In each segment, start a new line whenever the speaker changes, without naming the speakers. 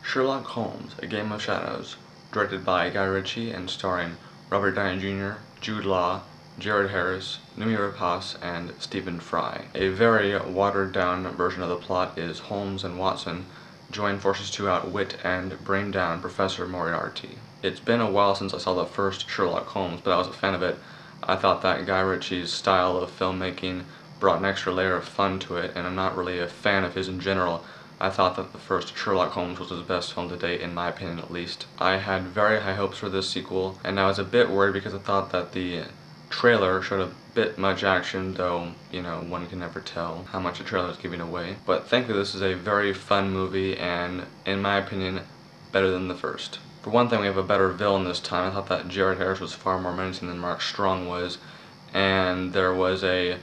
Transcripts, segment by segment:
Sherlock Holmes, A Game of Shadows, directed by Guy Ritchie and starring Robert Downey Jr., Jude Law, Jared Harris, Noomi Rapace, and Stephen Fry. A very watered-down version of the plot is Holmes and Watson join forces to outwit and bring down Professor Moriarty. It's been a while since I saw the first Sherlock Holmes, but I was a fan of it. I thought that Guy Ritchie's style of filmmaking brought an extra layer of fun to it, and I'm not really a fan of his in general. I thought that the first Sherlock Holmes was his best film to date, in my opinion at least. I had very high hopes for this sequel, and I was a bit worried because I thought that the trailer showed a bit much action, though, you know, one can never tell how much a trailer is giving away. But thankfully this is a very fun movie, and in my opinion, better than the first. For one thing, we have a better villain this time. I thought that Jared Harris was far more menacing than Mark Strong was, and there was a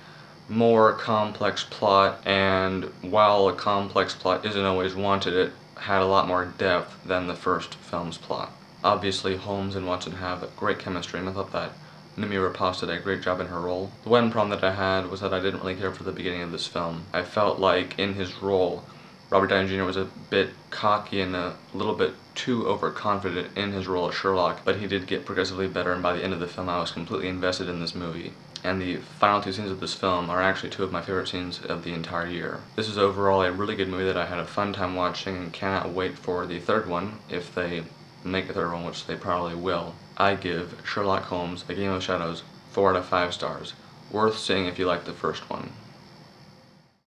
more complex plot, and while a complex plot isn't always wanted, it had a lot more depth than the first film's plot. Obviously, Holmes and Watson have great chemistry, and I thought that Noomi Rapace did a great job in her role. The one problem that I had was that I didn't really care for the beginning of this film. I felt like in his role, Robert Downey Jr. was a bit cocky and a little bit too overconfident in his role as Sherlock, but he did get progressively better, and by the end of the film I was completely invested in this movie. And the final two scenes of this film are actually two of my favorite scenes of the entire year. This is overall a really good movie that I had a fun time watching and cannot wait for the third one, if they make a third one, which they probably will. I give Sherlock Holmes, A Game of Shadows 4 out of 5 stars. Worth seeing if you like the first one.